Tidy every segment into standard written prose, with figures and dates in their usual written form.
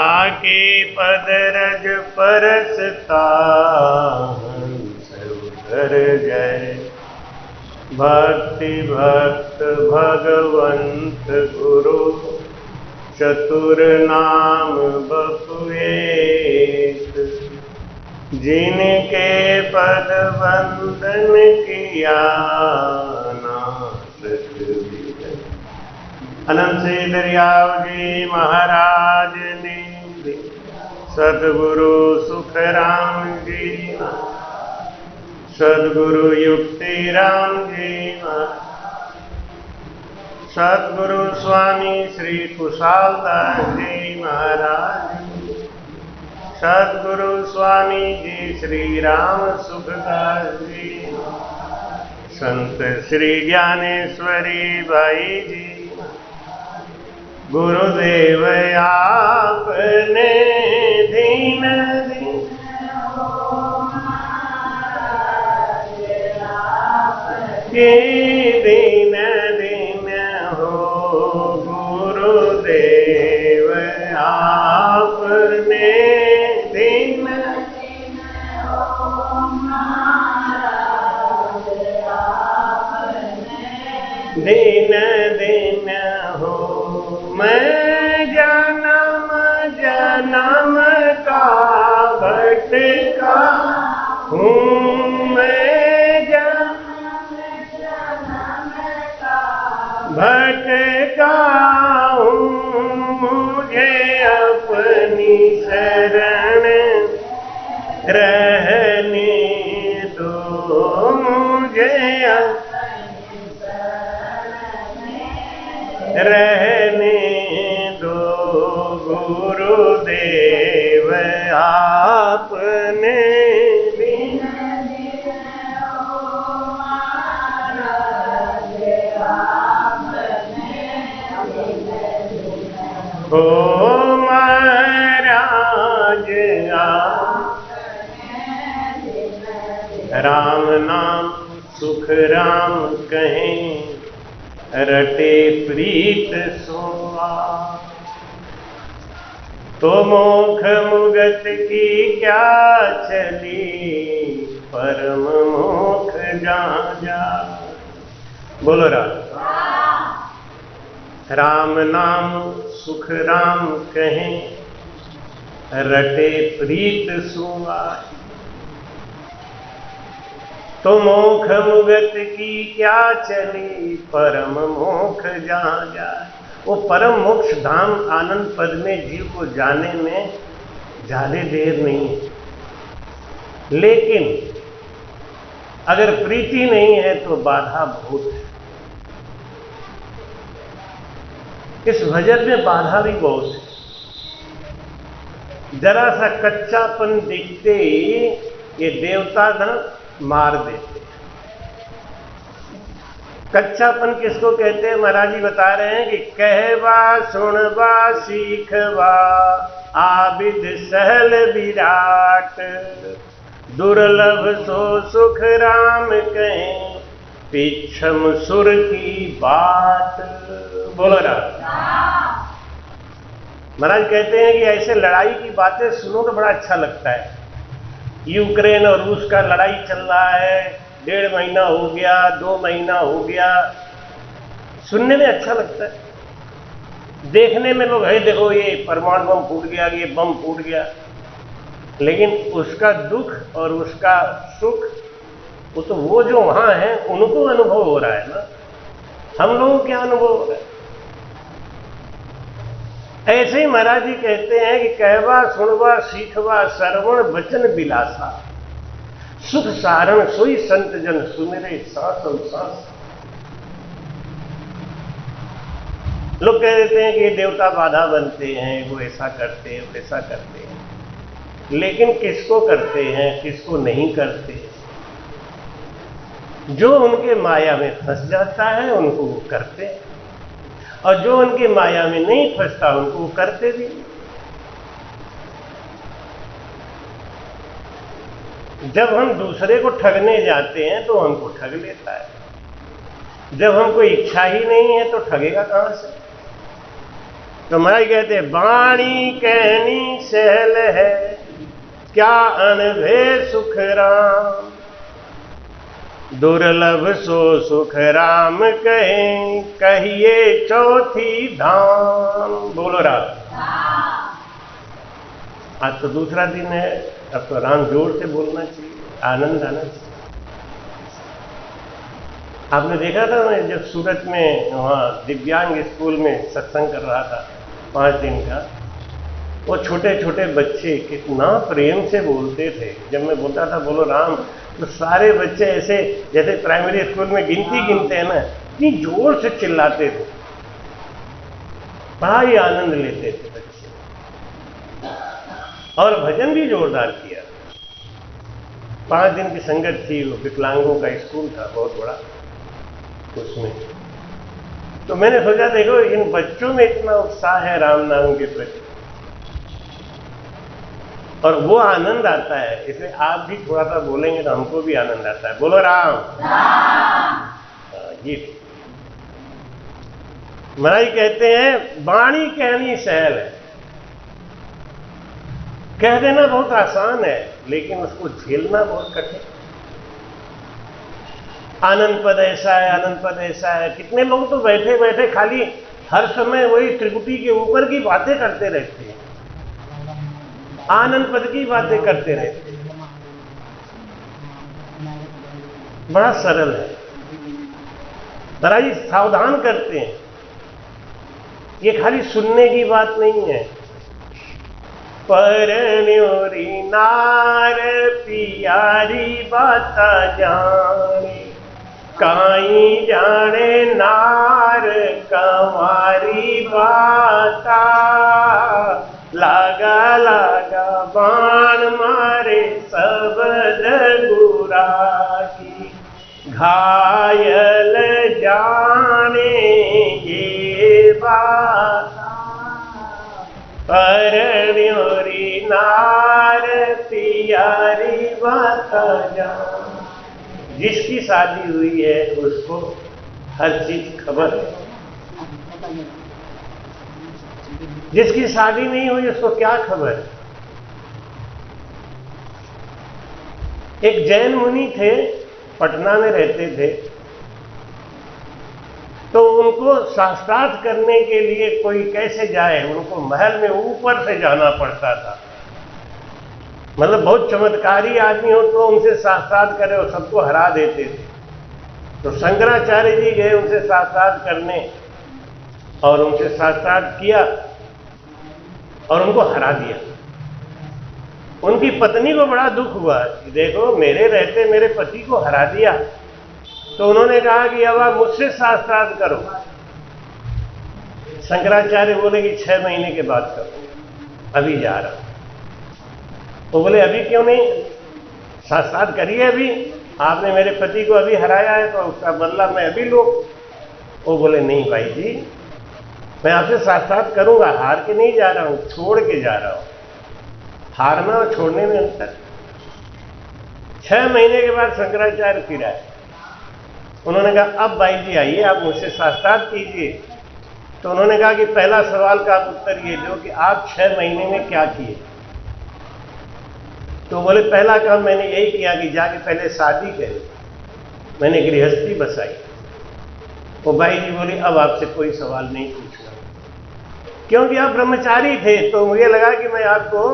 आके पद रज परसता कर जय भक्ति भक्त भगवंत गुरु चतुर नाम बहु एक। जिनके पद वंदन किया नाथ अनंत से दरियाव जी महाराज ने सदगुरु सुखराम जी, सदगुरु युक्ति राम जी, सदगुरु स्वामी श्री कुशालदास जी महाराज, सदगुरु स्वामी जी श्री राम सुखदास जी, संत श्री ज्ञानेश्वरी भाई जी, गुरुदेव आपने दीन दीन के दीन दीन हो, गुरुदेव आपने दीन दीन दीन हो। मैं जन्म जन्म का भटका हूँ, मैं जन्म भटका हूँ, मुझे अपनी शरण रहने दो, मुझे रहने दो, गुरुदेव आपने हो महाराज राम नाम सुख राम कहें, रटे प्रीत सोआ, तो मोख मुगत की क्या चली, परम मोख जहाँ जा। बोलो राम नाम सुख राम कहें, रटे प्रीत सोआ, तो मोख मुगत की क्या चली, परम मोक्ष जहाँ जाए। वो परम मोक्ष धाम आनंद पद में जीव को जाने में ज्यादा देर नहीं है, लेकिन अगर प्रीति नहीं है तो बाधा बहुत है। इस भजन में बाधा भी बहुत है। जरा सा कच्चापन दिखते ही ये देवता ना मार देते। कच्चापन किसको कहते हैं? महाराज जी बता रहे हैं कि कहवा सुनवा सीखवा आबिद सहल विराट, दुर्लभ सो सुख राम कहें पिछम सुर की बात। बोलो राम। महाराज कहते हैं कि ऐसे लड़ाई की बातें सुनो तो बड़ा अच्छा लगता है। यूक्रेन और रूस का लड़ाई चल रहा है, 1.5 महीना हो गया, 2 महीना हो गया, सुनने में अच्छा लगता है। देखने में लोग है देखो ये परमाणु बम फूट गया, ये बम फूट गया, लेकिन उसका दुख और उसका सुख वो तो वो जो वहां है उनको अनुभव हो रहा है ना, हम लोगों को क्या अनुभव हो रहा है। ऐसे ही महाराज जी कहते हैं कि कहवा सुनवा सीखवा श्रवण वचन विलासा, सुख सारण सोई संत जन सुमिरे सांसम सांस। लोग कह देते हैं कि देवता बाधा बनते हैं, वो ऐसा करते हैं, वैसा करते हैं, लेकिन किसको करते हैं किसको नहीं करते। जो उनके माया में फंस जाता है उनको वो करते हैं, और जो उनकी माया में नहीं फंसता उनको वो करते भी। जब हम दूसरे को ठगने जाते हैं तो हमको ठग लेता है। जब हमको इच्छा ही नहीं है तो ठगेगा कहां से? तो महाराज कहते हैं बाणी कहनी सहल है, क्या अनभे सुख राम, दुर्लभ सो सुख राम कहे, कहिए चौथी धाम। बोलो राम। आज तो दूसरा दिन है, अब तो राम जोर से बोलना चाहिए, आनंद आना चाहिए। आपने देखा था मैं जब सूरत में वहाँ दिव्यांग स्कूल में सत्संग कर रहा था 5 दिन का, वो छोटे छोटे बच्चे कितना प्रेम से बोलते थे। जब मैं बोलता था बोलो राम, तो सारे बच्चे ऐसे जैसे प्राइमरी स्कूल में गिनती गिनते हैं ना, इतनी जोर से चिल्लाते थे, बड़ा ही आनंद लेते थे बच्चे। और भजन भी जोरदार किया। 5 दिन की संगत थी, वो विकलांगों का स्कूल था बहुत बड़ा, उसमें तो मैंने सोचा देखो इन बच्चों में इतना उत्साह है राम नाम के प्रति, और वो आनंद आता है, इसलिए आप भी थोड़ा सा बोलेंगे तो हमको भी आनंद आता है। बोलो राम। जी महाराज कहते हैं बाणी कहनी सहल है, कह देना बहुत आसान है लेकिन उसको झेलना बहुत कठिन। आनंद पद ऐसा है, आनंद पद ऐसा है। कितने लोग तो बैठे बैठे खाली हर समय वही त्रिपुटी के ऊपर की बातें करते रहते हैं, आनंद पद की बातें करते रहते हैं। बड़ा सरल है। महाराज सावधान करते हैं, ये खाली सुनने की बात नहीं है। परण्योरी नार पियारी बाता जाने, काई जाने नार कंवारी बाता, लागा लागा बाण मारे सबद गुरा की, घायल जाने ये बाता। परण्योरी नार पियारी बाता जान, जिसकी शादी हुई है उसको हर चीज खबर है, जिसकी शादी नहीं हुई उसको क्या खबर है। एक जैन मुनि थे, पटना में रहते थे, तो उनको शास्त्रार्थ करने के लिए कोई कैसे जाए, उनको महल में ऊपर से जाना पड़ता था। मतलब बहुत चमत्कारी आदमी हो तो उनसे शास्त्रार्थ करे और सबको हरा देते थे। तो शंकराचार्य जी गए उनसे शास्त्रार्थ करने और उनसे शास्त्रार्थ किया और उनको हरा दिया। उनकी पत्नी को बड़ा दुख हुआ कि देखो मेरे रहते मेरे पति को हरा दिया। तो उन्होंने कहा कि अब आप मुझसे शास्त्रार्थ करो। शंकराचार्य बोले कि 6 महीने के बाद करो, अभी जा रहा हूं। तो बोले अभी क्यों नहीं, शास्त्रार्थ करिए अभी, आपने मेरे पति को अभी हराया है तो उसका बदला मैं अभी लूं। वो बोले नहीं भाई जी, मैं आपसे शास्त्रार्थ करूंगा, हार के नहीं जा रहा हूं, छोड़ के जा रहा हूं। हारना और छोड़ने में अंतर। 6 महीने के बाद शंकराचार्य फिर आए। उन्होंने कहा अब भाई जी आइए, आप मुझसे शास्त्रार्थ कीजिए। तो उन्होंने कहा कि पहला सवाल का आप उत्तर ये दो कि आप 6 महीने में क्या किए। तो बोले पहला काम मैंने यही किया कि जाके पहले शादी करी, मैंने गृहस्थी बसाई। वो भाई जी बोली अब आपसे कोई सवाल नहीं पूछना, क्योंकि आप ब्रह्मचारी थे। तो मुझे लगा कि मैं आपको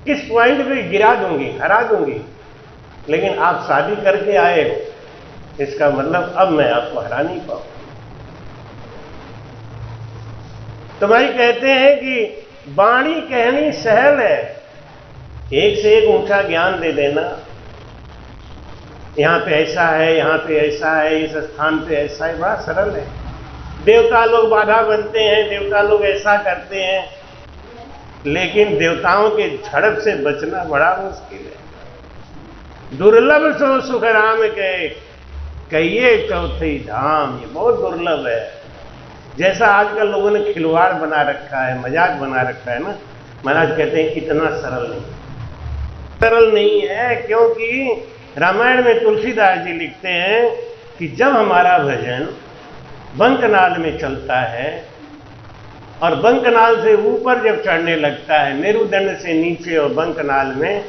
किस पॉइंट पे गिरा दूंगी, हरा दूंगी, लेकिन आप शादी करके आए, इसका मतलब अब मैं आपको हरा नहीं पाऊं। तो भाई कहते हैं कि वाणी कहनी सहल है, एक से एक ऊंचा ज्ञान दे देना। यहां पे ऐसा है, यहां पे ऐसा है, इस स्थान पे ऐसा है, बड़ा सरल है। देवता लोग बाधा बनते हैं, देवता लोग ऐसा करते हैं, लेकिन देवताओं के झड़प से बचना बड़ा मुश्किल है। दुर्लभ सो सुख राम के, कहिए चौथी धाम, ये बहुत दुर्लभ है। जैसा आजकल लोगों ने खिलवाड़ बना रखा है, मजाक बना रखा है ना, महाराज कहते हैं इतना सरल नहीं, सरल नहीं है। क्योंकि रामायण में तुलसीदास जी लिखते हैं कि जब हमारा भजन बंकनाद में चलता है और बंकनाल से ऊपर जब चढ़ने लगता है, मेरुदंड से नीचे और बंकनाल में,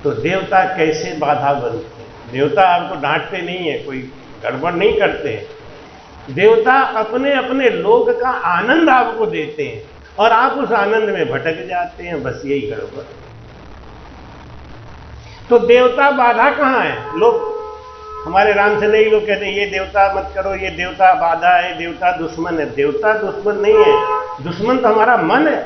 तो देवता कैसे बाधा बनते हैं। देवता आपको डांटते नहीं है, कोई गड़बड़ नहीं करते हैं। देवता अपने अपने लोक का आनंद आपको देते हैं और आप उस आनंद में भटक जाते हैं, बस यही गड़बड़। तो देवता बाधा कहाँ है? लोग हमारे राम से नहीं, लोग कहते हैं ये देवता मत करो, ये देवता बाधा है, देवता दुश्मन है। देवता दुश्मन नहीं है, दुश्मन तो हमारा मन है।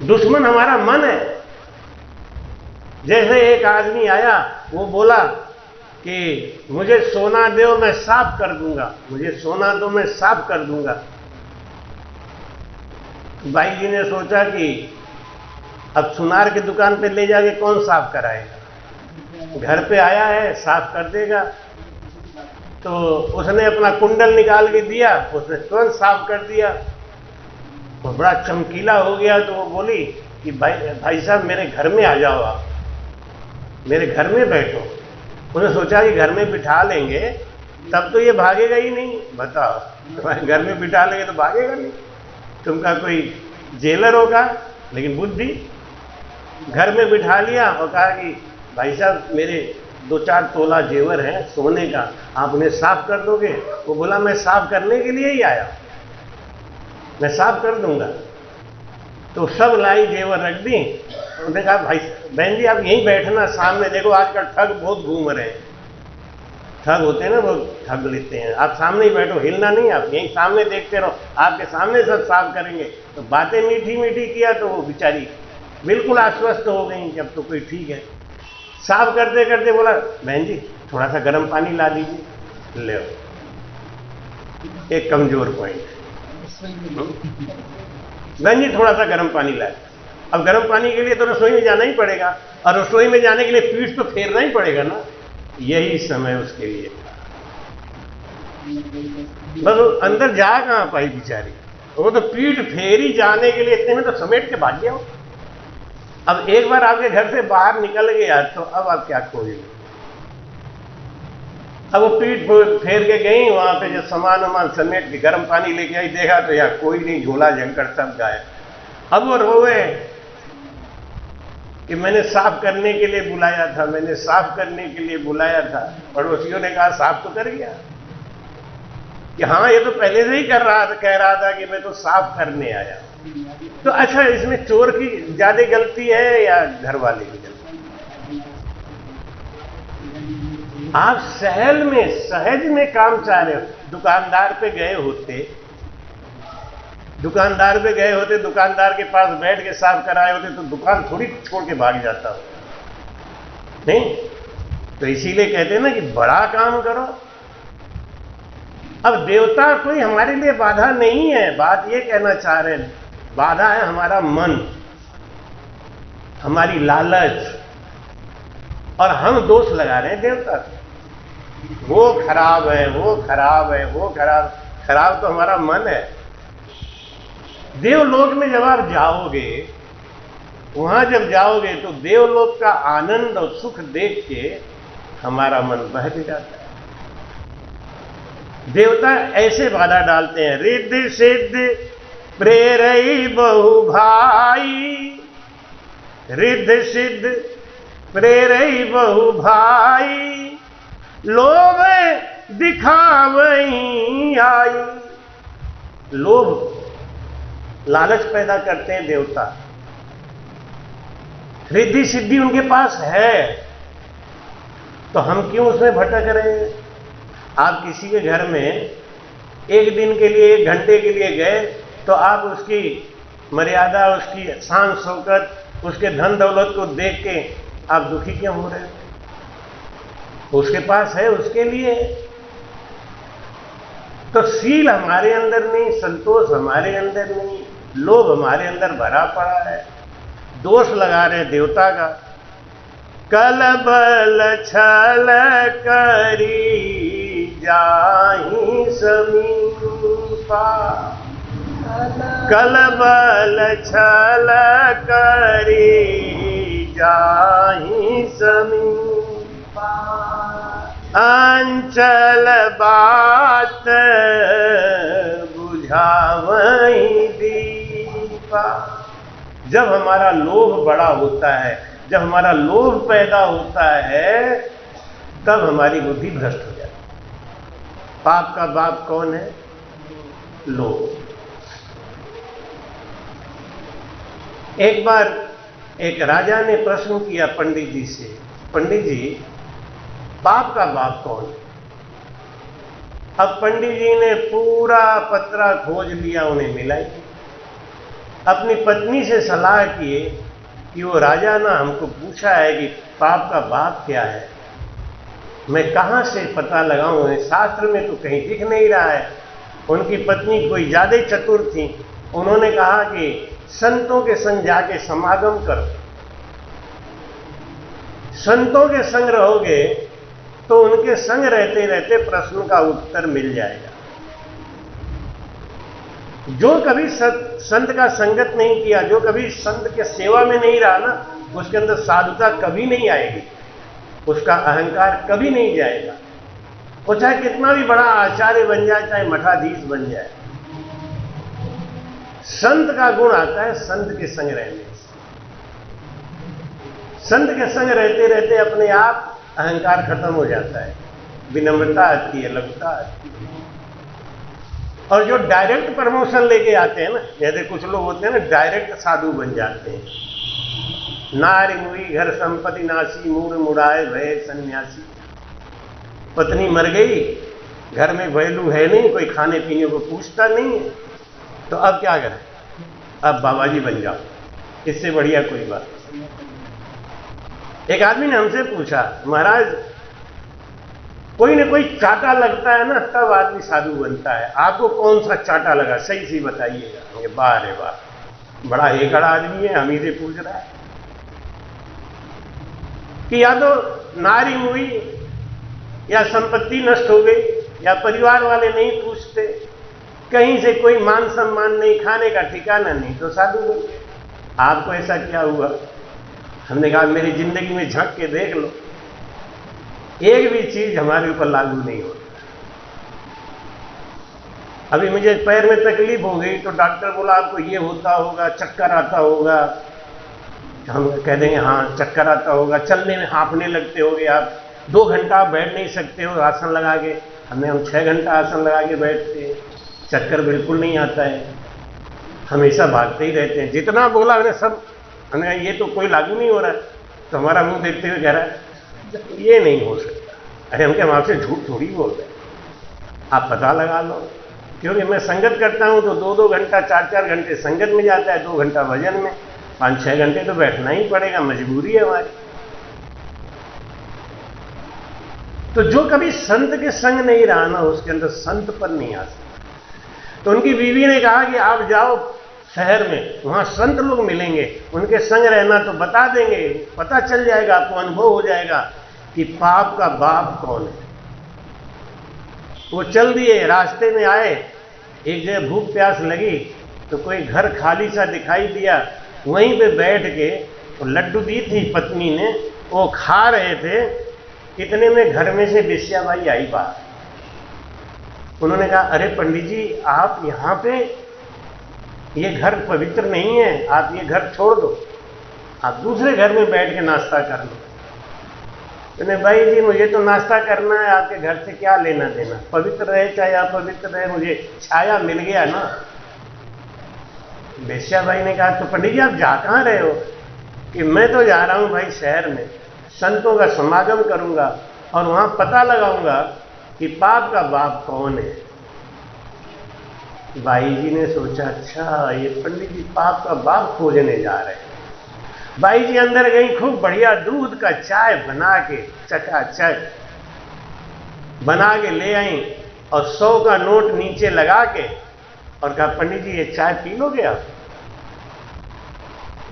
दुश्मन हमारा मन है। जैसे एक आदमी आया, वो बोला कि मुझे सोना दो मैं साफ कर दूंगा, मुझे सोना दो मैं साफ कर दूंगा। भाई जी ने सोचा कि अब सुनार की दुकान पे ले जाके कौन साफ कराएगा, घर पे आया है साफ कर देगा। तो उसने अपना कुंडल निकाल के दिया, उसने तुरंत साफ कर दिया, वो बड़ा चमकीला हो गया। तो वो बोली कि भाई साहब मेरे घर में आ जाओ, आप मेरे घर में बैठो। उन्होंने सोचा कि घर में बिठा लेंगे तब तो ये भागेगा ही नहीं। बताओ, तुम्हारे घर में बिठा लेंगे तो भागेगा नहीं, तुमका कोई जेलर होगा। लेकिन बुद्धि, घर में बिठा लिया और कहा कि भाई साहब मेरे 2-4 तोला जेवर हैं सोने का, आप उन्हें साफ कर दोगे? वो बोला मैं साफ करने के लिए ही आया, मैं साफ कर दूंगा। तो सब लाई जेवर रख दी। उन्होंने कहा भाई बहन जी आप यहीं बैठना, सामने देखो आजकल ठग बहुत घूम रहे हैं, ठग होते हैं ना, वो ठग लेते हैं। आप सामने ही बैठो, हिलना नहीं, आप यहीं सामने देखते रहो, आपके सामने सब साफ करेंगे। तो बातें मीठी मीठी किया तो वो बेचारी बिल्कुल आश्वस्त हो गई कि अब तो कोई ठीक है। साफ करते करते बोला बहन जी थोड़ा सा गर्म पानी ला दीजिए। ले एक कमजोर पॉइंट, बहन जी थोड़ा सा गर्म पानी लाए। अब गर्म पानी के लिए तो रसोई में जाना ही पड़ेगा, और रसोई में जाने के लिए पीठ तो फेरना ही पड़ेगा ना। यही समय उसके लिए था, बस अंदर जा कहां पाई बेचारी, वो तो पीठ फेरी जाने के लिए इतने में तो समेट के भाग गया। अब एक बार आपके घर से बाहर निकल गया तो अब आप क्या खोजेंगे। अब वो पीठ फेर के गई, वहां पे जो सामान वामान समेट के गर्म पानी लेके आई, देखा तो यहाँ कोई नहीं, झोला झंकड़ सब गायब। अब वो रोए कि मैंने साफ करने के लिए बुलाया था, मैंने साफ करने के लिए बुलाया था। पड़ोसियों ने कहा साफ तो कर गया, कि हाँ ये तो पहले से ही कर रहा था, कह रहा था कि मैं तो साफ करने आया। तो अच्छा इसमें चोर की ज्यादा गलती है या घर वाले की गलती? आप सहल में सहज में काम चाह रहे हो। दुकानदार पे गए होते, दुकानदार के पास बैठ के साफ कराए होते तो दुकान थोड़ी छोड़ के भाग जाता हो, नहीं? तो इसीलिए कहते हैं ना कि बड़ा काम करो। अब देवता कोई हमारे लिए बाधा नहीं है, बात ये कहना चाह रहे हैं, बाधा है हमारा मन, हमारी लालच, और हम दोष लगा रहे हैं देवता को। वो खराब है, वो खराब है, वो खराब। खराब तो हमारा मन है। देवलोक में जब आप जाओगे, वहां जब जाओगे तो देवलोक का आनंद और सुख देख के हमारा मन बहक जाता है। देवता ऐसे बाधा डालते हैं, रिद्धि सिद्ध प्रेरई बहु भाई, रिद्धि सिद्ध प्रेरई बहु भाई, लोभ दिखावई आई। लोभ लालच पैदा करते हैं देवता। रिद्धि सिद्धि उनके पास है, तो हम क्यों उसमें भटक रहे हैं? आप किसी के घर में एक दिन के लिए, 1 घंटे के लिए गए, तो आप उसकी मर्यादा, उसकी शान शौकत, उसके धन दौलत को देख के आप दुखी क्यों हो रहे हैं? उसके पास है, उसके लिए। तो शील हमारे अंदर नहीं, संतोष हमारे अंदर नहीं, लोभ हमारे अंदर भरा पड़ा है। दोष लगा रहे देवता का। कल बल छल करी जाहि समीपा, कल बल छल करी जाहि समीपा। अंचल बात बुझावई दीपा। जब हमारा लोभ बड़ा होता है, जब हमारा लोभ पैदा होता है, तब हमारी बुद्धि भ्रष्ट हो जाती है। पाप का बाप कौन है? लोभ। एक बार एक राजा ने प्रश्न किया पंडित जी से, पंडित जी पाप का बाप कौन है? अब पंडित जी ने पूरा पत्रा खोज लिया, उन्हें मिला ही। अपनी पत्नी से सलाह किए कि वो राजा ना हमको पूछा है कि पाप का बाप क्या है, मैं कहां से पता लगाऊं, शास्त्र में तो कहीं दिख नहीं रहा है। उनकी पत्नी कोई ज्यादा चतुर थी, उन्होंने कहा कि संतों के संग जाके समागम करो, संतों के संग रहोगे तो उनके संग रहते रहते प्रश्न का उत्तर मिल जाएगा। जो कभी संत का संगत नहीं किया, जो कभी संत के सेवा में नहीं रहा ना, उसके अंदर साधुता कभी नहीं आएगी, उसका अहंकार कभी नहीं जाएगा। वो चाहे कितना भी बड़ा आचार्य बन जाए, चाहे मठाधीश बन जाए, संत का गुण आता है संत के संग रहने से। संत के संग रहते रहते अपने आप अहंकार खत्म हो जाता है, विनम्रता आती है, लघुता आती है। और जो डायरेक्ट प्रमोशन लेके आते हैं ना, जैसे कुछ लोग होते हैं ना, डायरेक्ट साधु बन जाते हैं। नारी मुई घर संपत्ति नासी, मूड मुड़ाए भय सन्यासी। पत्नी मर गई, घर में वैल्यू है नहीं, कोई खाने पीने को पूछता नहीं है, तो अब क्या करें? अब बाबा जी बन जाओ, इससे बढ़िया कोई बात। एक आदमी ने हमसे पूछा, महाराज कोई न कोई चाटा लगता है ना, तब आदमी साधु बनता है, आपको कौन सा चाटा लगा, सही सही बताइएगा। वाह रे वाह, बड़ा एकड़ आदमी है, हम ही से पूछ रहा है कि या तो नारी हुई, या संपत्ति नष्ट हो गई, या परिवार वाले नहीं पूछते, कहीं से कोई मान सम्मान नहीं, खाने का ठिकाना नहीं, तो साधु बन गए। आपको ऐसा क्या हुआ? हमने कहा मेरी जिंदगी में झांक के देख लो, एक भी चीज हमारे ऊपर लागू नहीं होती। अभी मुझे पैर में तकलीफ हो गई तो डॉक्टर बोला आपको ये होता होगा, चक्कर आता होगा। हम कह देंगे हाँ चक्कर आता होगा, चलने में हाँफने लगते होगे, आप 2 घंटा बैठ नहीं सकते हो आसन लगा के। हम 6 घंटा आसन लगा के बैठते हैं, चक्कर बिल्कुल नहीं आता है, हमेशा भागते ही रहते हैं। जितना बोला हमने सब, हमने कहा ये तो कोई लागू नहीं हो रहा है, तो हमारा मुंह देखते हुए कह रहा है ये नहीं हो सकता। अरे हम आपसे झूठ थोड़ी बोल रहे, आप पता लगा लो। क्योंकि मैं संगत करता हूं तो 2-2 घंटा 4-4 घंटे संगत में जाता है, 2 घंटा भजन में, 5-6 घंटे तो बैठना ही पड़ेगा, मजबूरी है हमारी। तो जो कभी संत के संग नहीं रहा ना, उसके अंदर संत पर नहीं आ सकता। तो उनकी बीवी ने कहा कि आप जाओ शहर में, वहां संत लोग मिलेंगे, उनके संग रहना तो बता देंगे, पता चल जाएगा, आपको अनुभव हो जाएगा कि पाप का बाप कौन है। वो चल दिए, रास्ते में आए, एक जगह भूख प्यास लगी तो कोई घर खाली सा दिखाई दिया, वहीं पे बैठ के लड्डू दी थी पत्नी ने, वो खा रहे थे। इतने में घर में से बेश्याबाई आई बाहर। उन्होंने कहा अरे पंडित जी आप यहां पे, ये घर पवित्र नहीं है, आप ये घर छोड़ दो, आप दूसरे घर में बैठ के नाश्ता कर लो। मैंने भाई जी मुझे तो नाश्ता करना है, आपके घर से क्या लेना देना, पवित्र रहे चाहे अपवित्र रहे, मुझे छाया मिल गया ना। बेश्या भाई ने कहा तो पंडित जी आप जा कहां रहे हो? कि मैं तो जा रहा हूं भाई शहर में, संतों का समागम करूंगा और वहां पता लगाऊंगा कि पाप का बाप कौन है। भाई जी ने सोचा अच्छा ये पंडित जी पाप का बाप खोजने जा रहे हैं। भाई जी अंदर गई, खूब बढ़िया दूध का चाय बना के चकाचक बना के ले आई और 100 का नोट नीचे लगा के और कहा पंडित जी ये चाय पी लोगे आप?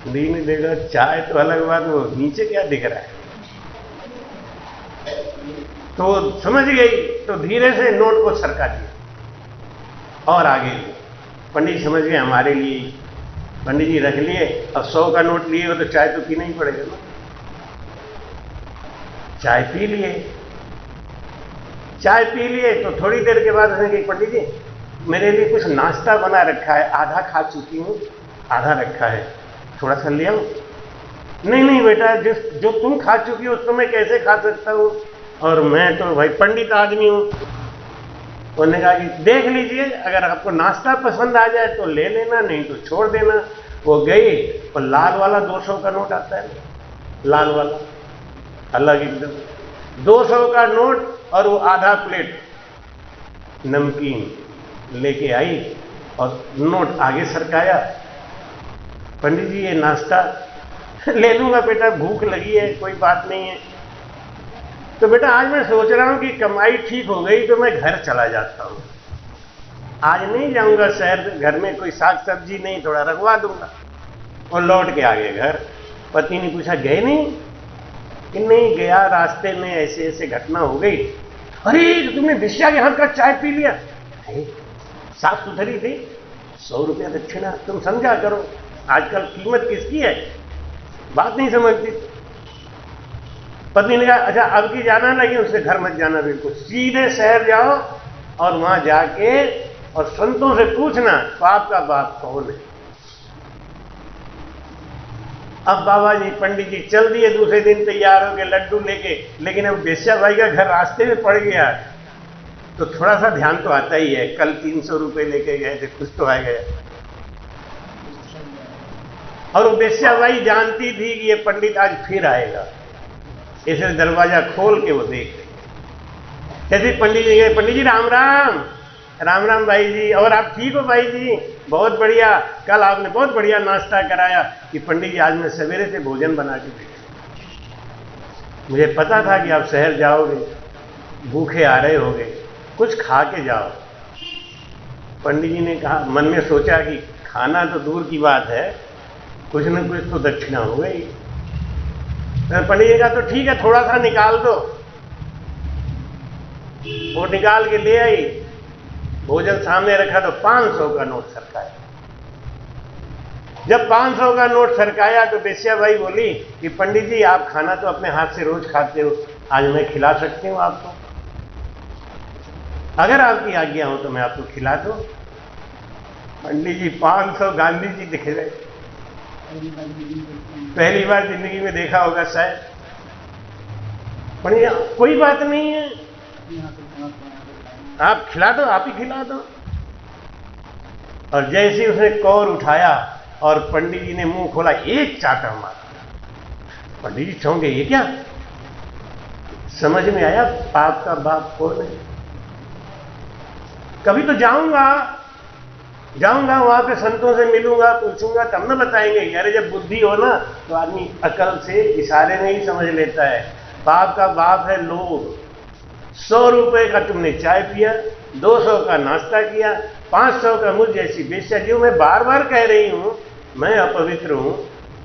दी ने देखा चाय तो अलग बात, वो नीचे क्या दिख रहा है, तो समझ गई, तो धीरे से नोट को सरका दिया और आगे लिए। पंडित समझ गए हमारे लिए, पंडित जी रख लिए। अब 100 का नोट लिए हो तो चाय तो पीना ही पड़ेगा ना। चाय पी लिए, चाय पी लिए तो थोड़ी देर के बाद उसने कहा पंडित जी मेरे लिए कुछ नाश्ता बना रखा है, आधा खा चुकी हूँ, आधा रखा है, थोड़ा सा ले आऊं? नहीं नहीं बेटा, जो तुम खा चुकी हो उसको मैं कैसे खा सकता हूँ, और मैं तो भाई पंडित आदमी हूँ। उन्होंने कहा कि देख लीजिए, अगर आपको नाश्ता पसंद आ जाए तो ले लेना, नहीं तो छोड़ देना। वो गई और लाल वाला 200 का नोट आता है, लाल वाला अलग एकदम 200 का नोट, और वो आधा प्लेट नमकीन लेके आई और नोट आगे सरकाया। पंडित जी ये नाश्ता ले लूंगा बेटा, भूख लगी है, कोई बात नहीं है। तो बेटा आज मैं सोच रहा हूं कि कमाई ठीक हो गई तो मैं घर चला जाता हूं, आज नहीं जाऊंगा शहर, घर में कोई साग सब्जी नहीं, थोड़ा रखवा दूंगा। और लौट के आ गए घर। पति ने पूछा गए नहीं? कि नहीं गया, रास्ते में ऐसे ऐसे घटना हो गई। अरे तुमने वेश्या के हाथ का चाय पी लिया? साफ सुथरी थी, 100 रुपया दक्षिणा, तुम समझा करो, आजकल कीमत किसकी है, बात नहीं समझती। पत्नी ने कहा अच्छा अब की जाना, लेकिन उससे घर मत जाना, बिल्कुल सीधे शहर जाओ और वहां जाके और संतों से पूछना पाप का बाप कौन है। अब बाबा जी पंडित जी चल दिए, दूसरे दिन तैयार हो गए लड्डू लेके, लेकिन अब वेश्या भाई का घर रास्ते में पड़ गया तो थोड़ा सा ध्यान तो आता ही है, कल 300 रुपए लेके गए थे, कुछ तो आ गया। और वो वेश्या भाई जानती थी कि ये पंडित आज फिर आएगा, इसलिए दरवाजा खोल के वो देख रही। जैसे पंडित जी गए, पंडित जी राम राम। राम राम भाई जी, और आप ठीक हो भाई जी? बहुत बढ़िया, कल आपने बहुत बढ़िया नाश्ता कराया। कि पंडित जी आज मैं सवेरे से भोजन बना के भेजा, मुझे पता था कि आप शहर जाओगे, भूखे आ रहे होगे, कुछ खा के जाओ। पंडित जी ने कहा, मन में सोचा कि खाना तो दूर की बात है, कुछ न कुछ तो दक्षिणा हो गई। पंडित जी का तो ठीक है, थोड़ा सा निकाल दो। वो निकाल के ले आई, भोजन सामने रखा तो 500 का नोट सरकाया। जब 500 का नोट सरकाया तो वेश्या भाई बोली कि पंडित जी आप खाना तो अपने हाथ से रोज खाते हो, आज मैं खिला सकती हूं आपको, अगर आपकी आज्ञा हो तो मैं आपको खिला दूं। पंडित जी 500 गांधी जी दिख रहे, पहली बार जिंदगी में देखा होगा शायद। पंडित जी कोई बात नहीं है, आप खिला दो, आप ही खिला दो। और जैसे ही उसने कौर उठाया और पंडित जी ने मुंह खोला, एक चाटा मारा। पंडित जी चौंक गए, ये क्या? समझ में आया पाप का बाप कौन है। कभी तो जाऊंगा वहां पे संतों से मिलूंगा, पूछूंगा, तब न बताएंगे। अरे जब बुद्धि हो ना तो आदमी अकल से इशारे में ही समझ लेता है। पाप का बाप है लोभ। 100 रुपए का तुमने चाय पिया, 200 का नाश्ता किया, 500 का मुझ जैसी वेश्या, जो मैं बार बार कह रही हूं मैं अपवित्र हूं,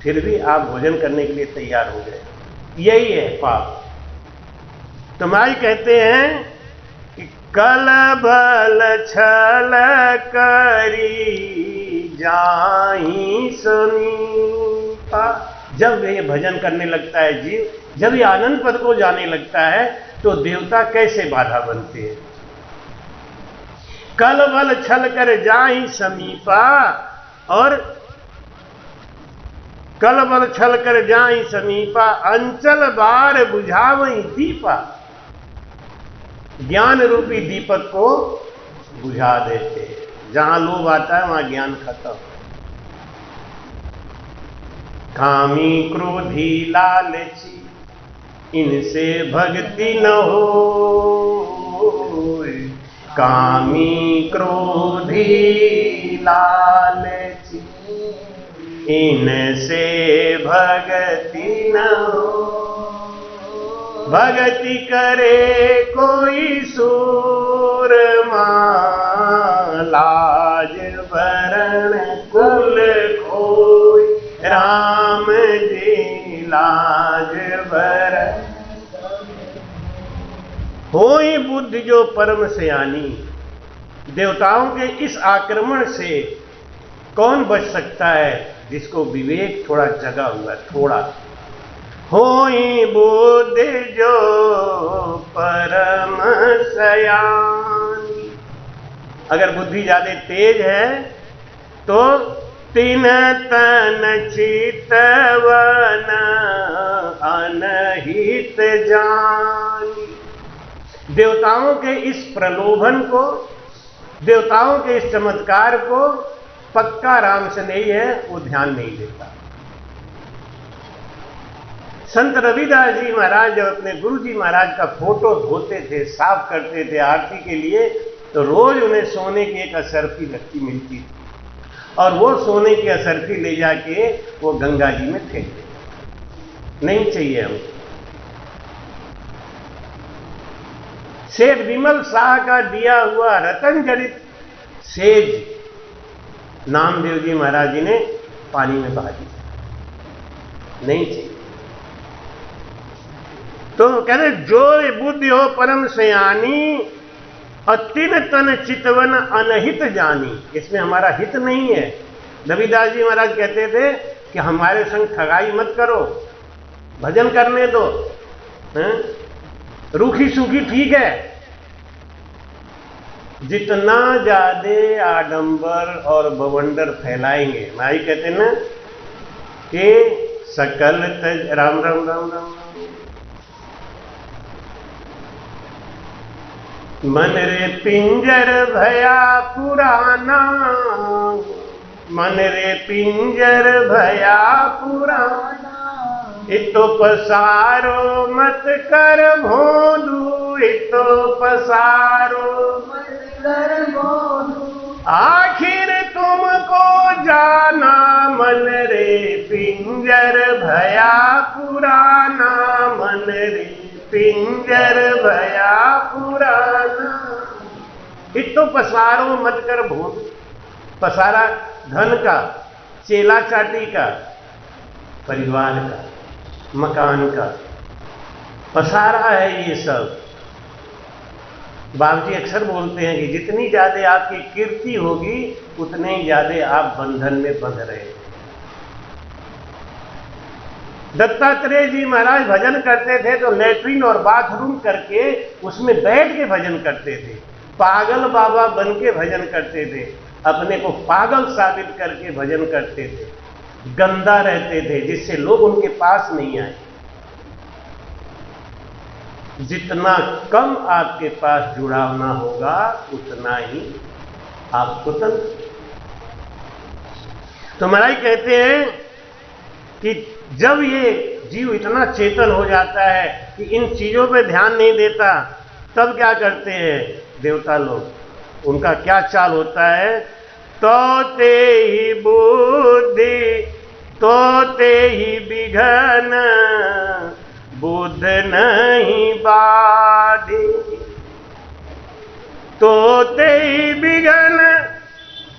फिर भी आप भोजन करने के लिए तैयार हो गए। यही है पाप। तो माई कहते हैं कि कल भल छल करी जाहि समीपा। जब ये भजन करने लगता है जीव, जब ये आनंद पद को जाने लगता है तो देवता कैसे बाधा बनते हैं। कल बल छल कर जाहि समीपा, और कल बल छल कर जाहि समीपा, अंचल बार बुझावहि दीपा। ज्ञान रूपी दीपक को बुझा देते। जहां लोभ आता है वहां ज्ञान खत्म। कामी क्रोधी लालची इनसे भक्ति न हो। कामी क्रोधी लालची इनसे भक्ति न हो। भक्ति करे कोई सूरमा, लाज भरण कुल कोई। राम जी लाज भरण होई बुद्धि जो परम सयानी। देवताओं के इस आक्रमण से कौन बच सकता है? जिसको विवेक थोड़ा जगा हुआ, थोड़ा होई बुद्धि जो परम सयानी। अगर बुद्धि ज्यादा तेज है तो तीन तन चितवन अनहित जानी। देवताओं के इस प्रलोभन को, देवताओं के इस चमत्कार को पक्का राम से नहीं है, वो ध्यान नहीं देता। संत रविदास जी महाराज जब अपने गुरु जी महाराज का फोटो धोते थे, साफ करते थे आरती के लिए, तो रोज उन्हें सोने की एक असरफी लट्टी मिलती थी और वो सोने की असरफी ले जाके वो गंगा जी में फेंक देते। नहीं चाहिए हमको। सेठ विमल शाह का दिया हुआ रतन जड़ित सेज नामदेव जी महाराज जी ने पानी में बहा दिया। नहीं चाहिए। तो कहते जो बुद्धि हो परम सयानी और तीन तन चितवन अनहित जानी। इसमें हमारा हित नहीं है। रविदास जी महाराज कहते थे कि हमारे संग ठगाई मत करो, भजन करने दो, रूखी सूखी ठीक है। जितना ज्यादा आडंबर और बवंडर फैलाएंगे, माई कहते ना कि सकल तज राम राम राम राम मन रे पिंजर भया पुराना, मन रे पिंजर भया पुराना। इतो पसारो मत कर भोंदू, इतो पसारो मत कर भोंदू। आखिर तुमको जाना मन रे पिंजर भया पुराना, मन रे पिंजर भया पुराना। इतो पसारो मत कर भोंदू। पसारा धन का, चेला चाटी का, परिवार का, मकान का पसारा है ये सब। बाबूजी अक्सर बोलते हैं कि जितनी ज्यादा आपकी कीर्ति होगी उतने ही ज्यादा आप बंधन में बंध रहे। दत्तात्रेय जी महाराज भजन करते थे तो लेटरिन और बाथरूम करके उसमें बैठ के भजन करते थे। पागल बाबा बन के भजन करते थे, अपने को पागल साबित करके भजन करते थे, गंदा रहते थे जिससे लोग उनके पास नहीं आए। जितना कम आपके पास जुड़ाव ना होगा उतना ही आप स्वतंत्र। तो महाराज कहते हैं कि जब ये जीव इतना चेतन हो जाता है कि इन चीजों पे ध्यान नहीं देता, तब क्या करते हैं देवता लोग? उनका क्या चाल होता है? तो ते ही बुद्धि, तो ते ही विघन, बुद्ध नहीं बाधी। तो ते ही विघन,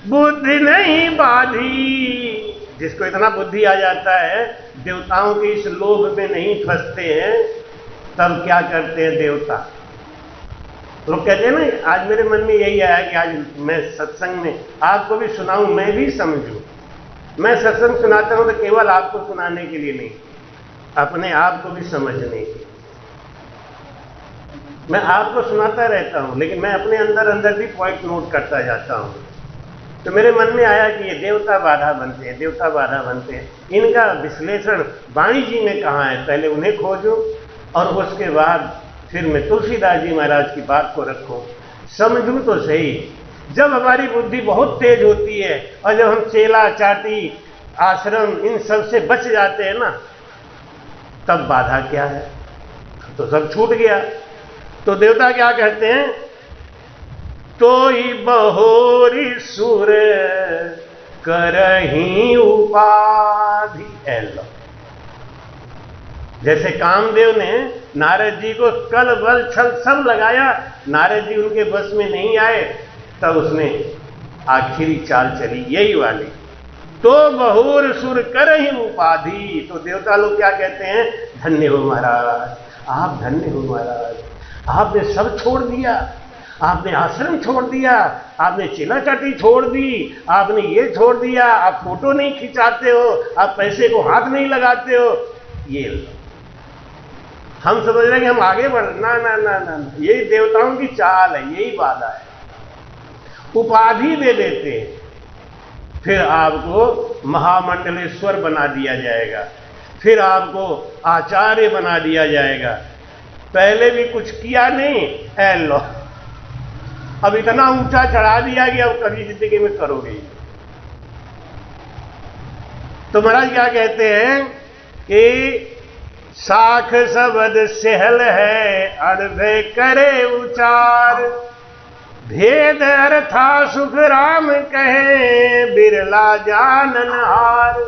बुद्धि नहीं बाधी। जिसको इतना बुद्धि आ जाता है, देवताओं के इस लोभ में नहीं फंसते हैं, तब क्या करते हैं देवता लोग? कहते हैं ना, आज मेरे मन में यही आया कि आज मैं सत्संग में आपको भी सुनाऊं, मैं भी समझूं। मैं सत्संग सुनाता हूं तो केवल आपको सुनाने के लिए नहीं, अपने आप को भी समझने के। मैं आपको सुनाता रहता हूं लेकिन मैं अपने अंदर अंदर भी पॉइंट नोट करता जाता हूं। तो मेरे मन में आया कि ये देवता बाधा बनते हैं, देवता बाधा बनते हैं। इनका विश्लेषण वाणी जी में कहाँ है, पहले उन्हें खोजूं और उसके बाद फिर मैं तुलसीदास जी महाराज की बात को रखूं, समझूं तो सही। जब हमारी बुद्धि बहुत तेज होती है और जब हम चेला चाटी आश्रम इन सब से बच जाते हैं ना, तब बाधा क्या है? तो सब छूट गया। तो देवता क्या कहते हैं? तो ही बहोरी सुर करही उपाधि। एलो जैसे कामदेव ने नारद जी को कल बल छल सब लगाया, नारद जी उनके बस में नहीं आए, तब उसने आखिरी चाल चली यही वाली, तो बहुर सुर करही उपाधि। तो देवता लोग क्या कहते हैं? धन्य हो महाराज, आप धन्य हो महाराज, आपने सब छोड़ दिया, आपने आश्रम छोड़ दिया, आपने चिल्ला चाटी छोड़ दी, आपने ये छोड़ दिया, आप फोटो नहीं खिंचाते हो, आप पैसे को हाथ नहीं लगाते हो। ये हम समझ रहे हैं कि हम आगे बढ़, ना ना ना ना, यही देवताओं की चाल है, यही वादा है। उपाधि दे देते हैं, फिर आपको महामंडलेश्वर बना दिया जाएगा, फिर आपको आचार्य बना दिया जाएगा। पहले भी कुछ किया नहीं, ऐ लो अब इतना ऊंचा चढ़ा दिया कि अब कभी जिंदगी में करोगे ही। तो महाराज क्या कहते हैं कि साख शब्द सहल है अड़भे करे उचार, भेद अर्था सुख राम कहे बिरला जाननहार।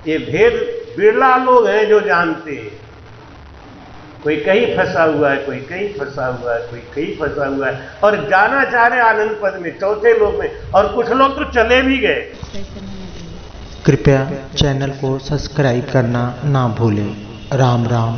ये भेद बिरला लोग हैं जो जानते हैं। कोई कहीं फंसा हुआ है, कोई कहीं फंसा हुआ है, कोई कहीं फंसा हुआ है, और जाना चाह रहे आनंद पद में, चौथे लोग में, और कुछ लोग तो चले भी गए। कृपया चैनल को सब्सक्राइब करना ना भूलें। राम राम।